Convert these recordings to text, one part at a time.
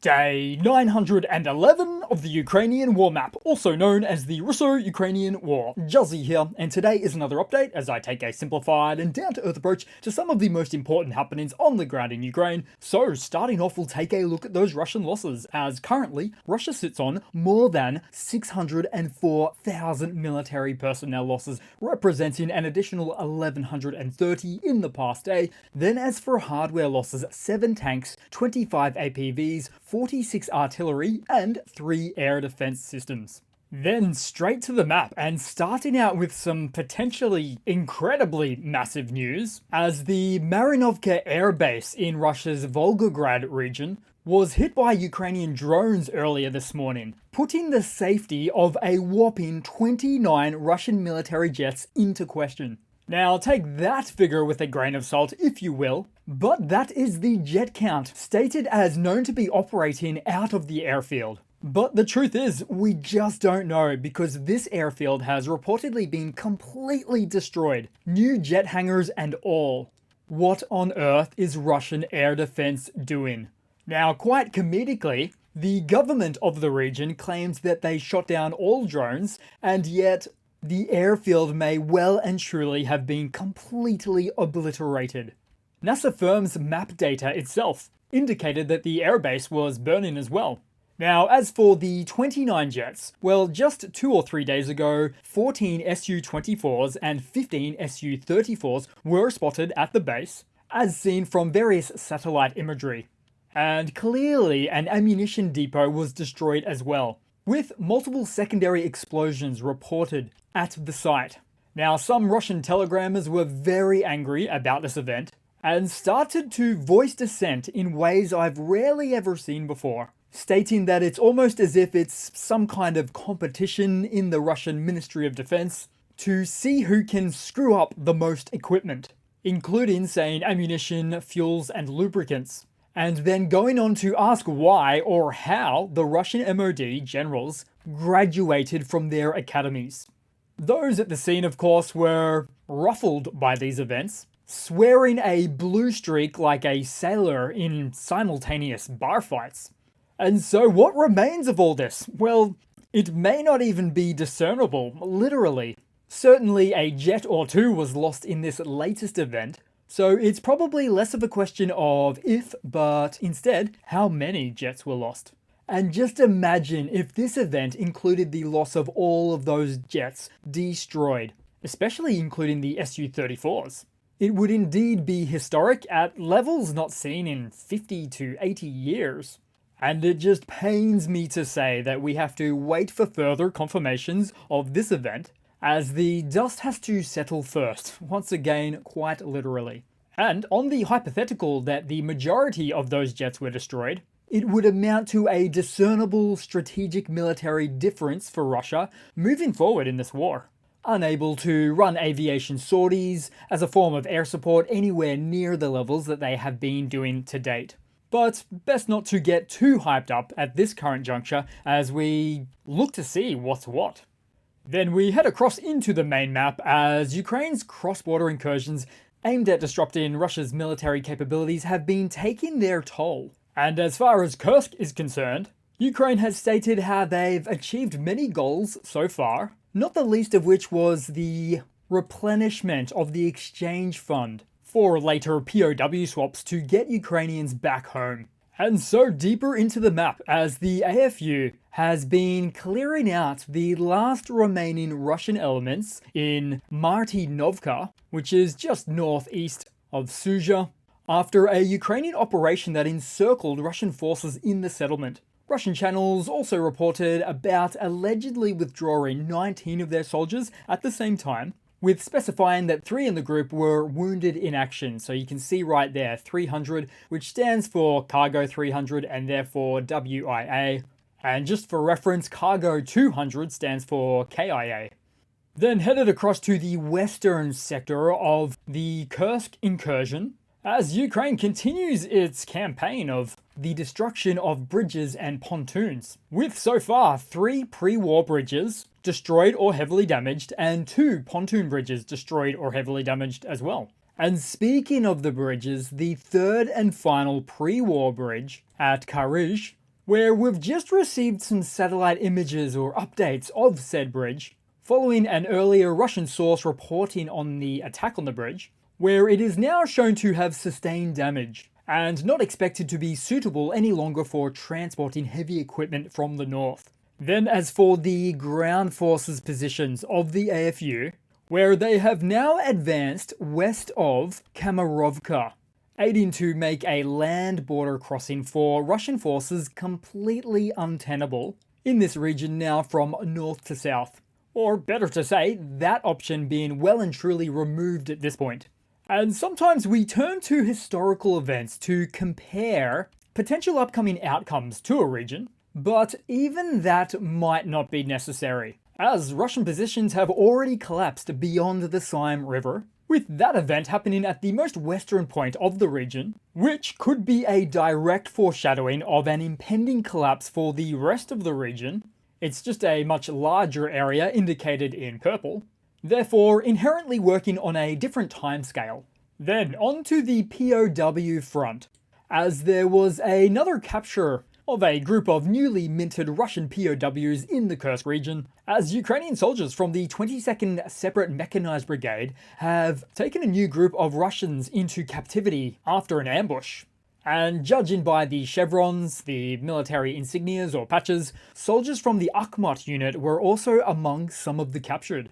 Day 911 of the Ukrainian War Map, also known as the Russo-Ukrainian War. Juzzie here, and today is another update as I take a simplified and down-to-earth approach to some of the most important happenings on the ground in Ukraine. So, starting off, we'll take a look at those Russian losses, as currently, Russia sits on more than 604,000 military personnel losses, representing an additional 1,130 in the past day. Then as for hardware losses, 7 tanks, 25 APVs, 46 artillery, and 3 air defense systems. Then straight to the map, and starting out with some potentially incredibly massive news, as the Marinovka air base in Russia's Volgograd region was hit by Ukrainian drones earlier this morning, putting the safety of a whopping 29 Russian military jets into question. Now, take that figure with a grain of salt, if you will, but that is the jet count, stated as known to be operating out of the airfield. But the truth is, we just don't know, because this airfield has reportedly been completely destroyed, new jet hangars and all. What on earth is Russian air defense doing? Now, quite comedically, the government of the region claims that they shot down all drones, and yet the airfield may well and truly have been completely obliterated. NASA firm's map data itself indicated that the airbase was burning as well. Now, as for the 29 jets, well, just 2 or 3 days ago, 14 Su-24s and 15 Su-34s were spotted at the base, as seen from various satellite imagery. And clearly an ammunition depot was destroyed as well, with multiple secondary explosions reported at the site. Now, some Russian telegrammers were very angry about this event and started to voice dissent in ways I've rarely ever seen before, stating that it's almost as if it's some kind of competition in the Russian Ministry of Defense to see who can screw up the most equipment, including saying ammunition, fuels, and lubricants. And then going on to ask why or how the Russian MOD generals graduated from their academies. Those at the scene, of course, were ruffled by these events, swearing a blue streak like a sailor in simultaneous bar fights. And so what remains of all this? Well, it may not even be discernible, literally. Certainly a jet or two was lost in this latest event, so it's probably less of a question of if, but instead, how many jets were lost. And just imagine if this event included the loss of all of those jets destroyed, especially including the Su-34s. It would indeed be historic at levels not seen in 50 to 80 years. And it just pains me to say that we have to wait for further confirmations of this event, as the dust has to settle first, once again, quite literally. And on the hypothetical that the majority of those jets were destroyed, it would amount to a discernible strategic military difference for Russia moving forward in this war. Unable to run aviation sorties as a form of air support anywhere near the levels that they have been doing to date. But best not to get too hyped up at this current juncture as we look to see what's what. Then we head across into the main map as Ukraine's cross-border incursions aimed at disrupting Russia's military capabilities have been taking their toll. And as far as Kursk is concerned, Ukraine has stated how they've achieved many goals so far, not the least of which was the replenishment of the exchange fund for later POW swaps to get Ukrainians back home. And so deeper into the map as the AFU has been clearing out the last remaining Russian elements in Marinovka, which is just northeast of Sudzha, after a Ukrainian operation that encircled Russian forces in the settlement. Russian channels also reported about allegedly withdrawing 19 of their soldiers at the same time, with specifying that 3 in the group were wounded in action. So you can see right there, 300, which stands for Cargo 300 and therefore WIA. And just for reference, Cargo 200 stands for KIA. Then headed across to the western sector of the Kursk incursion, as Ukraine continues its campaign of the destruction of bridges and pontoons, with so far 3 pre-war bridges destroyed or heavily damaged and 2 pontoon bridges destroyed or heavily damaged as well. And speaking of the bridges, the third and final pre-war bridge at Karij where we've just received some satellite images or updates of said bridge, following an earlier Russian source reporting on the attack on the bridge, where it is now shown to have sustained damage, and not expected to be suitable any longer for transporting heavy equipment from the north. Then as for the ground forces positions of the AFU, where they have now advanced west of Marinovka, aiding to make a land border crossing for Russian forces completely untenable in this region now from north to south. Or better to say, that option being well and truly removed at this point. And sometimes we turn to historical events to compare potential upcoming outcomes to a region, but even that might not be necessary, as Russian positions have already collapsed beyond the Sime River, with that event happening at the most western point of the region, which could be a direct foreshadowing of an impending collapse for the rest of the region. It's just a much larger area indicated in purple, therefore inherently working on a different timescale. Then on to the POW front, as there was another capture of a group of newly minted Russian POWs in the Kursk region, as Ukrainian soldiers from the 22nd Separate Mechanized Brigade have taken a new group of Russians into captivity after an ambush. And judging by the chevrons, the military insignias or patches, soldiers from the Akhmat unit were also among some of the captured.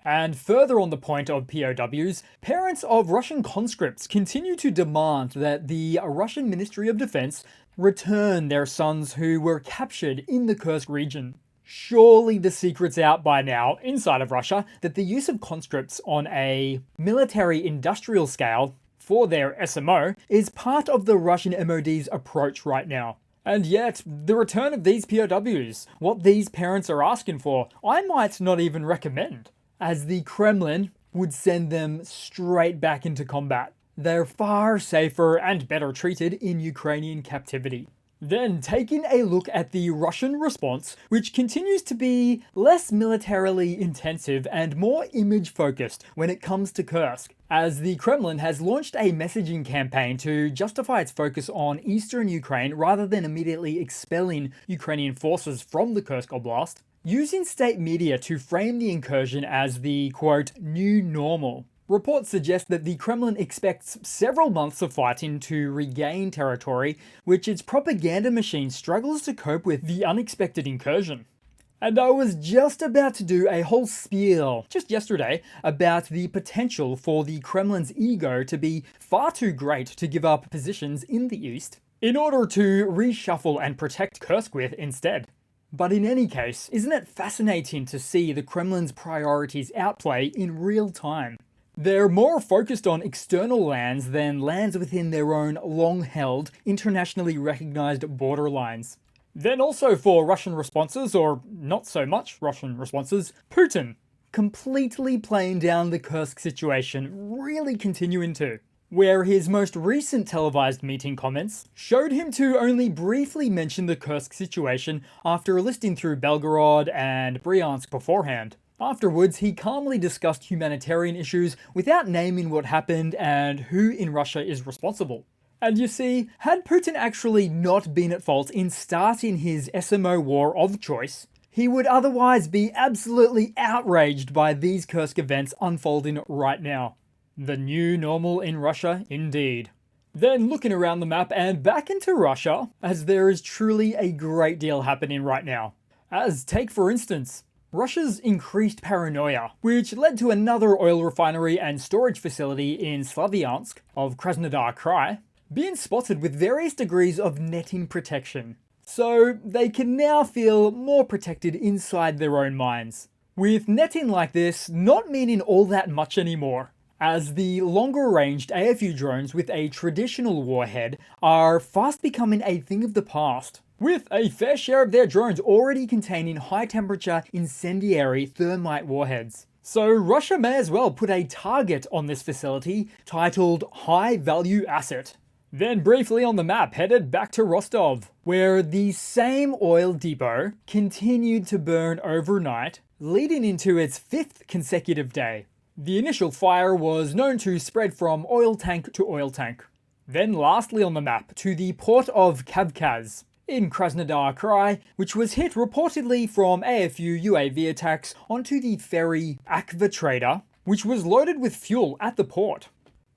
And further on the point of POWs, parents of Russian conscripts continue to demand that the Russian Ministry of Defense return their sons who were captured in the Kursk region. Surely the secret's out by now, inside of Russia, that the use of conscripts on a military-industrial scale for their SMO is part of the Russian MOD's approach right now. And yet, the return of these POWs, what these parents are asking for, I might not even recommend, as the Kremlin would send them straight back into combat. They're far safer and better treated in Ukrainian captivity. Then taking a look at the Russian response, which continues to be less militarily intensive and more image focused when it comes to Kursk, as the Kremlin has launched a messaging campaign to justify its focus on eastern Ukraine rather than immediately expelling Ukrainian forces from the Kursk Oblast, using state media to frame the incursion as the, quote, new normal. Reports suggest that the Kremlin expects several months of fighting to regain territory, which its propaganda machine struggles to cope with the unexpected incursion. And I was just about to do a whole spiel, just yesterday, about the potential for the Kremlin's ego to be far too great to give up positions in the east, in order to reshuffle and protect Kursk with instead. But in any case, isn't it fascinating to see the Kremlin's priorities outplay in real time? They're more focused on external lands than lands within their own long-held, internationally recognized borderlines. Then also for Russian responses, or not so much Russian responses, Putin. Completely playing down the Kursk situation, really continuing to. Where his most recent televised meeting comments showed him to only briefly mention the Kursk situation after listing through Belgorod and Bryansk beforehand. Afterwards, he calmly discussed humanitarian issues without naming what happened and who in Russia is responsible. And you see, had Putin actually not been at fault in starting his SMO war of choice, he would otherwise be absolutely outraged by these Kursk events unfolding right now. The new normal in Russia, indeed. Then looking around the map and back into Russia, as there is truly a great deal happening right now. As take for instance, Russia's increased paranoia, which led to another oil refinery and storage facility in Slavyansk of Krasnodar Krai being spotted with various degrees of netting protection. So they can now feel more protected inside their own mines. With netting like this not meaning all that much anymore, as the longer-ranged AFU drones with a traditional warhead are fast becoming a thing of the past, with a fair share of their drones already containing high-temperature incendiary thermite warheads. So Russia may as well put a target on this facility titled High Value Asset. Then briefly on the map headed back to Rostov, where the same oil depot continued to burn overnight, leading into its 5th consecutive day. The initial fire was known to spread from oil tank to oil tank. Then lastly on the map to the port of Kavkaz, in Krasnodar Krai, which was hit reportedly from AFU UAV attacks onto the ferry Akva Trader, which was loaded with fuel at the port.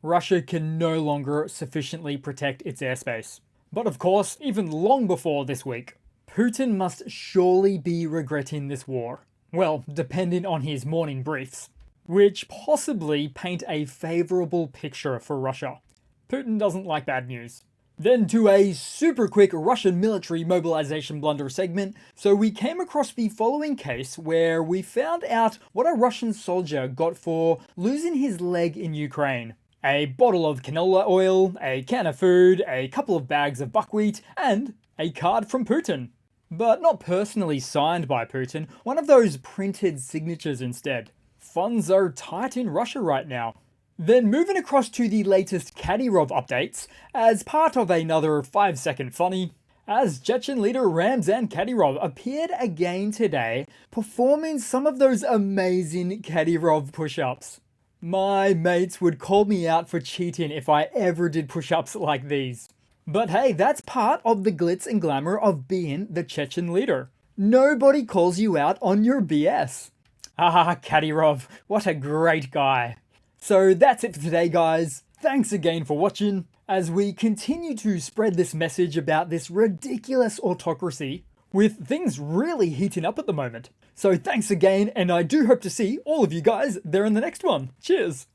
Russia can no longer sufficiently protect its airspace. But of course, even long before this week, Putin must surely be regretting this war. Well, depending on his morning briefs, which possibly paint a favourable picture for Russia. Putin doesn't like bad news. Then to a super quick Russian military mobilization blunder segment. So we came across the following case where we found out what a Russian soldier got for losing his leg in Ukraine. A bottle of canola oil, a can of food, a couple of bags of buckwheat, and a card from Putin. But not personally signed by Putin, one of those printed signatures instead. Funds are tight in Russia right now. Then moving across to the latest Kadyrov updates, as part of another 5-second funny, as Chechen leader Ramzan Kadyrov appeared again today, performing some of those amazing Kadyrov push-ups. My mates would call me out for cheating if I ever did push-ups like these. But hey, that's part of the glitz and glamour of being the Chechen leader. Nobody calls you out on your BS. Ah, Kadyrov, what a great guy. So that's it for today, guys. Thanks again for watching, as we continue to spread this message about this ridiculous autocracy, with things really heating up at the moment. So thanks again, and I do hope to see all of you guys there in the next one. Cheers!